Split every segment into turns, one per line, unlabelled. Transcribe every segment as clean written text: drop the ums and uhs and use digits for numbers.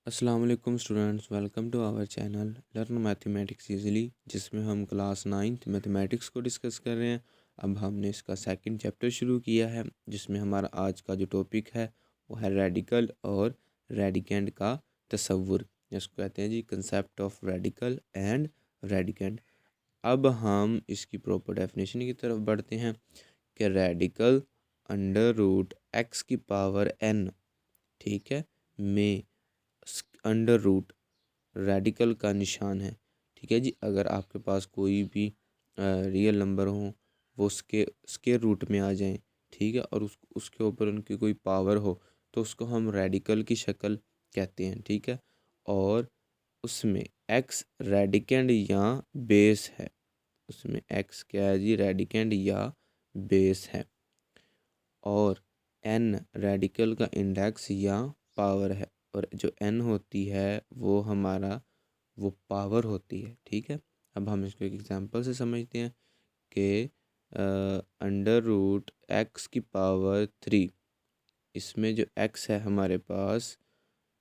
अस्सलाम वालेकुम students, welcome to our channel learn mathematics easily, जिसमें हम क्लास 9th मैथमेटिक्स को डिस्कस कर रहे हैं। अब हमने इसका सेकंड चैप्टर शुरू किया है, जिसमें हमारा आज का जो टॉपिक है वो है रेडिकल और रेडिकेंड का तसव्वुर, जिसको कहते हैं जी concept of radical and radicand. अब हम इसकी प्रॉपर डेफिनेशन की तरफ बढ़ते हैं कि रेडिकल अंडर रूट एक्स की पावर n, ठीक है, में अंडर रूट रेडिकल का निशान है। ठीक है जी, अगर आपके पास कोई भी रियल नंबर हो, वो स्केयर रूट में आ जाएं, ठीक है, और उसके ऊपर उनकी कोई पावर हो, तो उसको हम रेडिकल की शक्ल कहते हैं। ठीक है, और उसमें एक्स रेडिकेंड या बेस है। उसमें एक्स क्या है जी, रेडिकेंड या बेस है, और एन रेडिकल का इंडेक्स या पावर है, और जो एन होती है वो हमारा वो पावर होती है। ठीक है, अब हम इसको एक एग्जांपल से समझते हैं कि अंडर रूट एक्स की पावर 3, इसमें जो एक्स है हमारे पास,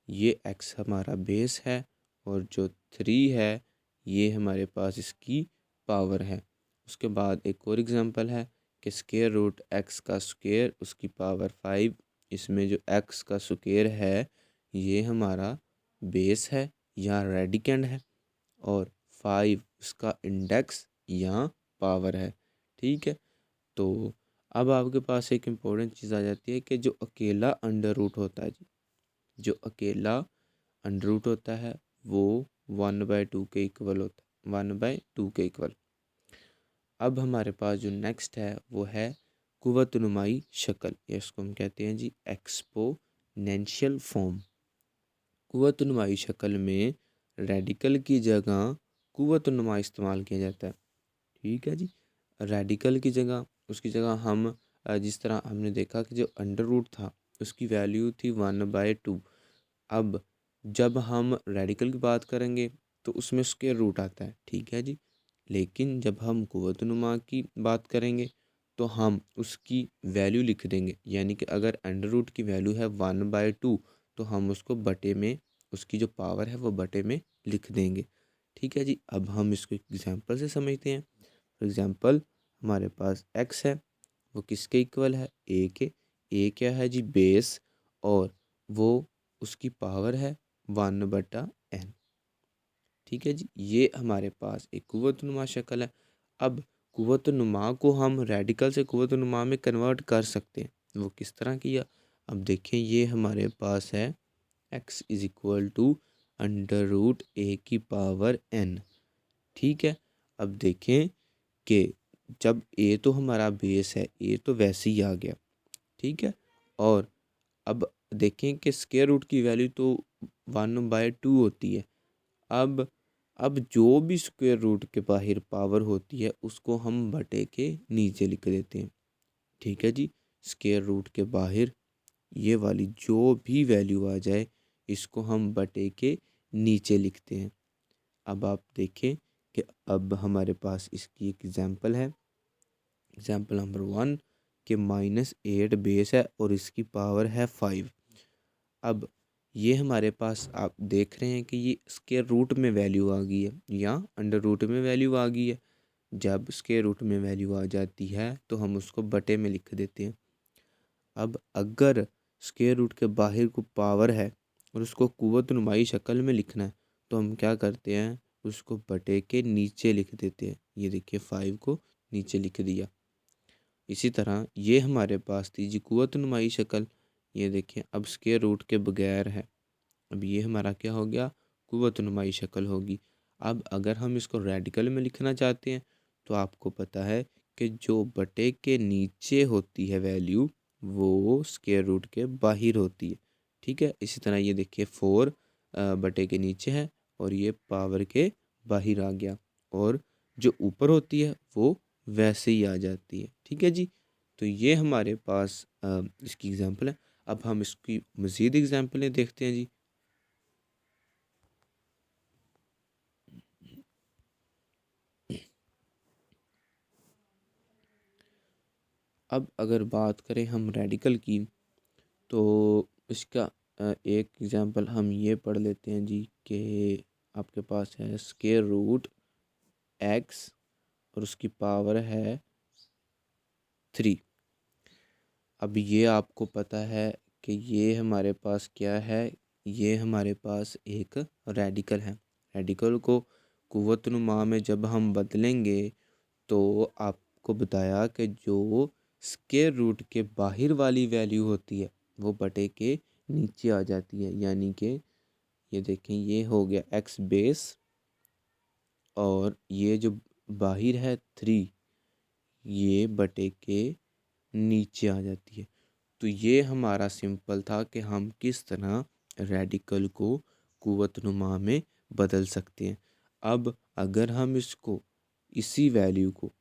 ये एक्स हमारा बेस है, और जो 3 है ये हमारे पास इसकी पावर है। उसके बाद एक और एग्जांपल है कि स्केयर रूट एक्स का स्क्वायर उसकी पावर 5, इसमें जो एक्स का स्क्वायर है ये हमारा बेस है या रेडिकेंड है, और 5 उसका इंडेक्स या पावर है। ठीक है, तो अब आपके पास एक इम्पोर्टेंट चीज़ आ जाती है कि जो अकेला अंडर रूट होता है जी, जो अकेला अंडर रूट होता है वो 1/2 के इक्वल होता है, 1/2 के इक्वल। अब हमारे पास जो नेक्स्ट है वो है कुव्वतनुमाई शक्ल, या इसको हम कहते हैं जी एक्सपोनेंशियल फॉर्म। कुव्वतनुमाई शक्ल में रेडिकल की जगह कुव्वतनुमा इस्तेमाल किया जाता है। ठीक है जी, रेडिकल की जगह, उसकी जगह हम जिस तरह हमने देखा कि जो अंडर रूट था उसकी वैल्यू थी 1/2। अब जब हम रेडिकल की बात करेंगे तो उसमें स्क्वायर रूट आता है। ठीक है जी, लेकिन जब हम कुव्वतनुमा की बात करेंगे तो हम उसकी वैल्यू लिख देंगे, यानी कि अगर अंडर रूट की वैल्यू है 1/2, तो हम उसको बटे में, उसकी जो पावर है वो बटे में लिख देंगे। ठीक है जी, अब हम इसको एग्जांपल से समझते हैं। फॉर एग्जांपल, हमारे पास एक्स है, वो किसके इक्वल है, ए के। ए क्या है जी, बेस, और वो उसकी पावर है 1/n। ठीक है जी, ये हमारे पास एक कुव्वतनुमा शक्ल है। अब कुव्वतनुमा को हम रेडिकल से कुव्वतनुमा में कन्वर्ट कर सकते हैं, वो किस तरह किया। अब देखें, ये हमारे पास है x is equal to under root a की पावर n। ठीक है, अब देखें कि जब ए तो हमारा बेस है, ए तो वैसे ही आ गया। ठीक है, और अब देखें कि स्क्वायर रूट की वैल्यू तो 1/2 होती है। अब अब जो भी स्क्वायर रूट के बाहर पावर होती है उसको हम बटे के नीचे लिख देते हैं। ठीक है जी, स्क्वायर रूट के बाहर ये वाली जो भी वैल्यू आ जाए इसको हम बटे के नीचे लिखते हैं। अब आप देखें कि अब हमारे पास इसकी एक एग्जांपल है, एग्जांपल नंबर 1, कि -8 बेस है और इसकी पावर है 5। अब ये हमारे पास आप देख रहे हैं कि ये स्क्वायर रूट में वैल्यू आ गई है या अंडर रूट में वैल्यू आ गई है। जब स्क्वायर रूट में वैल्यू आ जाती है तो हम उसको बटे में लिख देते हैं। अब अगर स्क्वायर रूट के बाहर को पावर है और उसको कुव्वतनुमाई शक्ल में लिखना है, तो हम क्या करते हैं, उसको बटे के नीचे लिख देते हैं। ये देखिए, 5 को नीचे लिख दिया। इसी तरह ये हमारे पास थी जी कुव्वतनुमाई शक्ल, ये देखिए अब स्क्वायर रूट के बगैर है। अब ये हमारा क्या हो गया, कुव्वतनुमाई शक्ल होगी। अब अगर हम इसको रेडिकल में लिखना चाहते हैं तो आपको पता है कि जो बटे के नीचे होती है वैल्यू वो स्क्वायर रूट के बाहर होती है। ठीक है, इसी तरह ये देखिए 4 बटे के नीचे है और ये पावर के बाहर आ गया, और जो ऊपर होती है वो वैसे ही आ जाती है। ठीक है जी, तो ये हमारे पास इसकी एग्जांपल है। अब हम इसकी मज़ीद एग्जांपलें देखते हैं जी। अब अगर बात करें हम रेडिकल की, तो इसका एक एग्जांपल हम ये पढ़ लेते हैं जी कि आपके पास है स्क्वायर रूट एक्स और उसकी पावर है 3। अब ये आपको पता है कि ये हमारे पास क्या है, ये हमारे पास एक रेडिकल है। रेडिकल को कुव्वतनुमा में जब हम बदलेंगे तो आपको बताया कि जो स्क्वायर रूट के बाहर वाली वैल्यू होती है वो बटे के नीचे आ जाती है, यानी कि ये देखें ये हो गया एक्स बेस और ये जो बाहर है 3 ये बटे के नीचे आ जाती है। तो ये हमारा सिंपल था कि हम किस तरह रेडिकल को कुव्वतनुमा में बदल सकते हैं। अब अगर हम इसको इसी वैल्यू को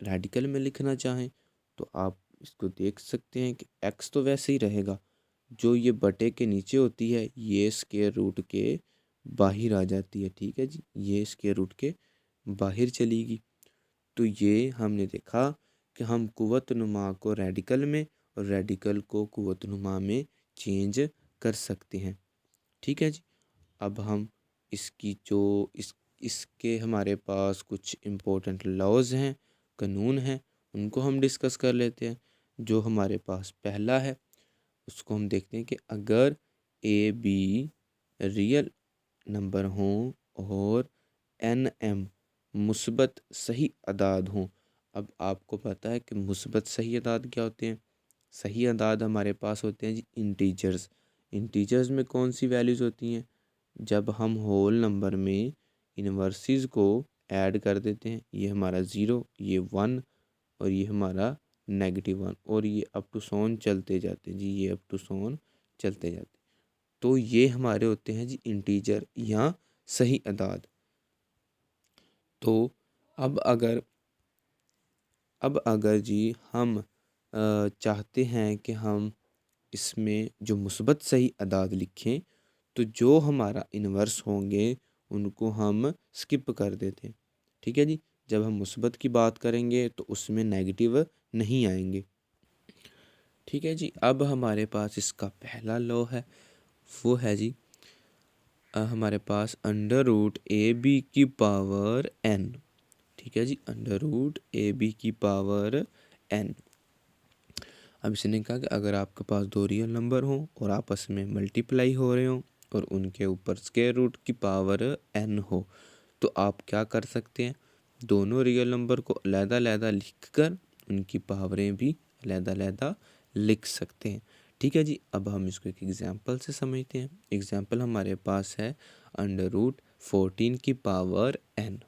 रेडिकल में लिखना चाहें तो आप इसको देख सकते हैं कि एक्स तो वैसे ही रहेगा, जो ये बटे के नीचे होती है ये स्क्वायर रूट के बाहर आ जाती है। ठीक है जी, ये स्क्वायर रूट के बाहर चलेगी। तो ये हमने देखा कि हम कुव्वतनुमा को रेडिकल में और रेडिकल को कुव्वतनुमा में चेंज कर सकते हैं। ठीक है जी। अब हम इसकी जो इसके हमारे पास कुछ इम्पोर्टेंट लॉज हैं, कानून हैं, उनको हम डिस्कस कर लेते हैं। जो हमारे पास पहला है उसको हम देखते हैं कि अगर ए बी रियल नंबर हों और एन एम मुस्बत सही अदाद हों। अब आपको पता है कि मुस्बत सही अदाद क्या होते हैं। सही अदाद हमारे पास होते हैं जी इंटीजर्स। इंटीजर्स में कौन सी वैल्यूज़ होती हैं, जब हम होल नंबर में इनवर्सिस को ऐड कर देते हैं। ये हमारा 0, ये 1 और ये हमारा -1 और ये अप टू सोन चलते जाते हैं जी, ये अप टू सोन चलते जाते हैं। तो ये हमारे होते हैं जी इंटीजर या सही अदाद। तो अब अगर जी हम चाहते हैं कि हम इसमें जो मुस्बत सही अदाद लिखें तो जो हमारा इन्वर्स होंगे उनको हम स्किप कर देते हैं। ठीक है जी। जब हम मुस्बत की बात करेंगे तो उसमें नेगेटिव नहीं आएंगे। ठीक है जी। अब हमारे पास इसका पहला लॉ है, वो है जी हमारे पास अंडर रूट ए बी की पावर n। ठीक है जी, अंडर रूट ए बी की पावर n। अब इसने कहा कि अगर आपके पास दो रियल नंबर हों और आपस में मल्टीप्लाई हो रहे हों और उनके ऊपर स्क्वायर रूट की पावर n हो तो आप क्या कर सकते हैं, दोनों रियल नंबर को अलग-अलग लिख कर उनकी पावरें भी अलग-अलग लिख सकते हैं। ठीक है जी। अब हम इसको एक एग्जांपल से समझते हैं। एग्जांपल हमारे पास है अंडर रूट 14 की पावर n।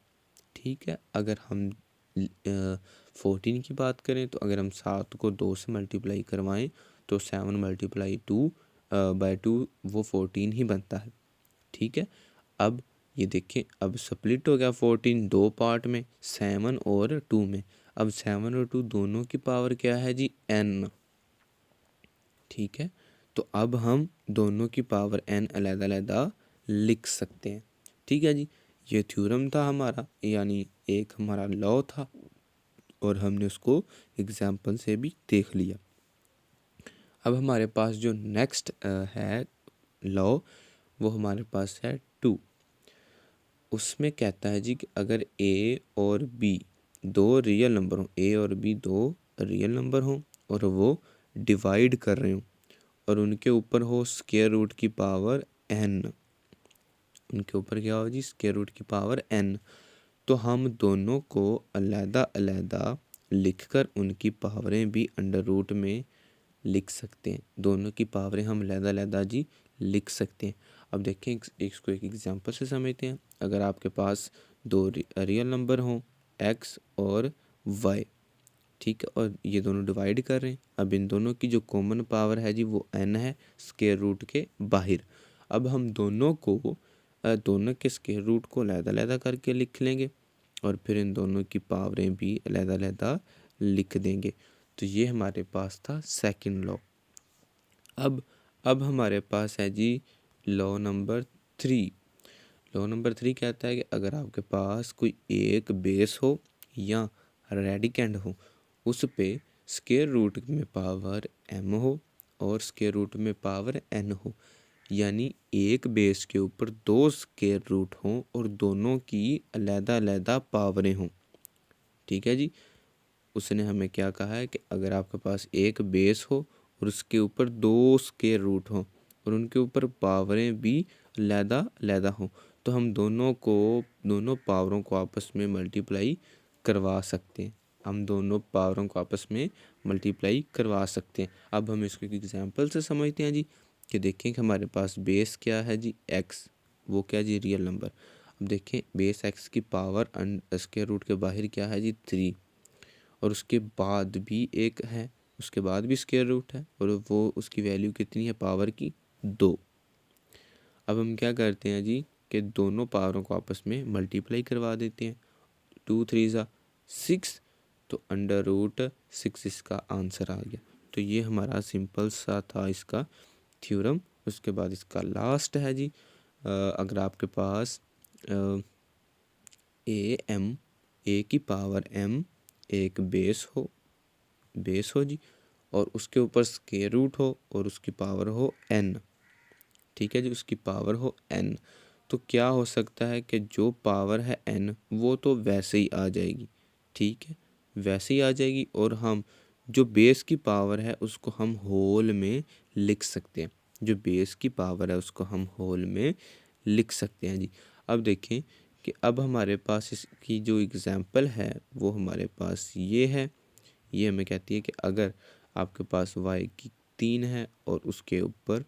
ठीक है। अगर हम 14 की बात करें तो अगर हम 7 को 2 से मल्टीप्लाई करवाएं तो 7 मल्टीप्लाई 2/2 वो 14 ही बनता है। ठीक है। अब ये देखें, अब स्प्लिट हो गया 14 दो पार्ट में, 7 और 2 में। अब 7 और 2 दोनों की पावर क्या है जी n। ठीक है। तो अब हम दोनों की पावर n अलग-अलग लिख सकते हैं। ठीक है जी। ये थ्योरम था हमारा, यानी एक हमारा लॉ था और हमने उसको एग्जाम्पल से भी देख लिया। अब हमारे पास जो नेक्स्ट है लॉ वो हमारे पास है 2। उसमें कहता है जी कि अगर a और b दो रियल नंबर हों, a और b दो रियल नंबर हों और वो डिवाइड कर रहे हों और उनके ऊपर हो स्क्वायर रूट की पावर n, उनके ऊपर क्या हो जी स्क्वायर रूट की पावर n, तो हम दोनों को अलग-अलग लिखकर उनकी पावरें भी अंडर रूट में लिख सकते हैं। दोनों की पावरें हम अलग-अलग जी लिख सकते हैं। अब देखें इसको एक एग्जांपल से समझते हैं। अगर आपके पास दो रियल नंबर हों x और y, ठीक है, और ये दोनों डिवाइड कर रहे हैं। अब इन दोनों की जो कॉमन पावर है जी वो n है स्क्वायर रूट के बाहर। अब हम दोनों के स्क्वायर रूट को अलग-अलग करके लिख लेंगे और फिर इन दोनों की पावरें भी अलग-अलग लिख देंगे। तो ये हमारे पास था सेकंड लॉ। अब हमारे पास है जी लॉ नंबर 3। लॉ नंबर 3 कहता है कि अगर आपके पास कोई एक बेस हो या रेडिकेंड हो, उस पे स्क्वायर रूट में पावर m हो और स्क्वायर रूट में पावर n हो, यानी एक बेस के ऊपर 2 स्क्वायर रूट हों और दोनों की अलग-अलग पावरें हों। ठीक है जी। उसने हमें क्या कहा है कि अगर आपके पास एक बेस हो और उसके ऊपर 2 स्क्वायर रूट हों और उनके ऊपर पावरें भी अलग-अलग हों, तो हम दोनों पावरों को आपस में मल्टीप्लाई करवा सकते हैं। हम दोनों पावरों को आपस में मल्टीप्लाई करवा सकते हैं। अब हम इसको एक एग्जांपल से समझते हैं जी, कि देखें कि हमारे पास बेस क्या है जी, x, वो क्या जी, रियल नंबर। अब देखें बेस x की पावर स्क्वायर रूट के बाहर क्या है जी, 3, और उसके बाद भी एक है, उसके बाद भी स्क्वायर रूट है और वो उसकी वैल्यू कितनी है, पावर की 2। अब हम क्या करते हैं जी कि दोनों पावरों को आपस में मल्टीप्लाई करवा देते हैं। 2 3 ज़ा 6, तो अंडर रूट 6 इसका आंसर आ गया। तो ये हमारा सिंपल सा था इसका थ्योरम। उसके बाद इसका लास्ट है जी, अगर आपके पास ए की पावर m एक बेस हो जी, और उसके ऊपर स्क्वायर रूट हो और उसकी पावर हो n। ठीक है जी, उसकी पावर हो n, तो क्या हो सकता है कि जो पावर है n वो तो वैसे ही आ जाएगी। ठीक है, वैसे ही आ जाएगी, और हम जो बेस की पावर है उसको हम होल में लिख सकते हैं। जो बेस की पावर है उसको हम होल में लिख सकते हैं जी। अब देखें कि अब हमारे पास इसकी जो एग्जांपल है वो हमारे पास ये है। ये हमें कहती है कि अगर आपके पास y की 3 है और उसके ऊपर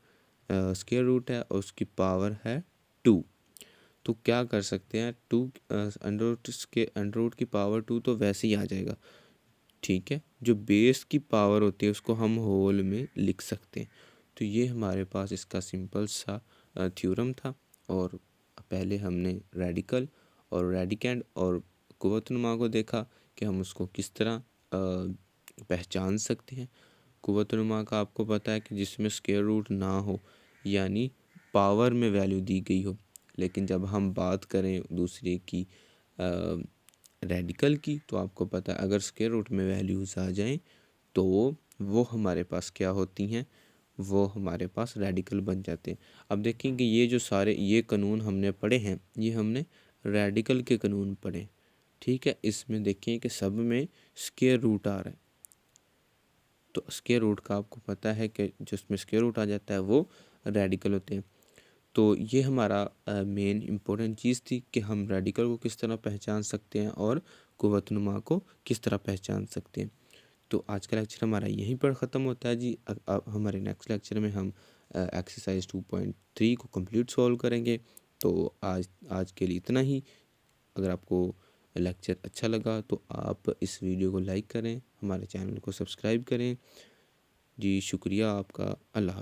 स्क्वायर रूट है और उसकी पावर है 2, तो क्या कर सकते हैं, 2 अंडर रूट की पावर 2 तो वैसे ही आ जाएगा। ठीक है, जो बेस की पावर होती है उसको हम होल में लिख सकते हैं। तो ये हमारे पास इसका सिंपल सा थ्योरम था। और पहले हमने रेडिकल और रेडिकेंड और कुव्वतनुमा को देखा कि हम उसको किस तरह पहचान सकते हैं। कुव्वतनुमा का आपको पता है कि जिसमें स्क्वायर रूट ना हो, यानी पावर में वैल्यू दी गई हो। लेकिन जब हम बात करें दूसरे की रेडिकल की, तो आपको पता है अगर स्क्वायर रूट में वैल्यूज़ आ जाएं तो वो हमारे पास क्या होती हैं, वो हमारे पास रेडिकल बन जाते हैं। अब देखेंगे ये जो सारे ये कानून हमने पढ़े हैं, ये हमने रेडिकल के कानून पढ़े। ठीक है, इसमें देखें कि सब में स्क्वायर रूट आ रहा है, तो स्क्वायर रूट का आपको पता है कि जिसमें स्क्वायर रूट आ जाता है वो रेडिकल होते हैं। तो ये हमारा मेन इम्पोर्टेंट चीज़ थी कि हम रेडिकल को किस तरह पहचान सकते हैं और कुव्वतनुमा को किस तरह पहचान सकते हैं। तो आज का लेक्चर हमारा यहीं पर ख़त्म होता है जी। अब हमारे नेक्स्ट लेक्चर में हम एक्सरसाइज 2.3 को कंप्लीट सॉल्व करेंगे। तो आज के लिए इतना ही। अगर आपको लेक्चर अच्छा लगा तो आप इस वीडियो को लाइक करें, हमारे चैनल को सब्सक्राइब करें जी। शुक्रिया आपका। अल्लाह।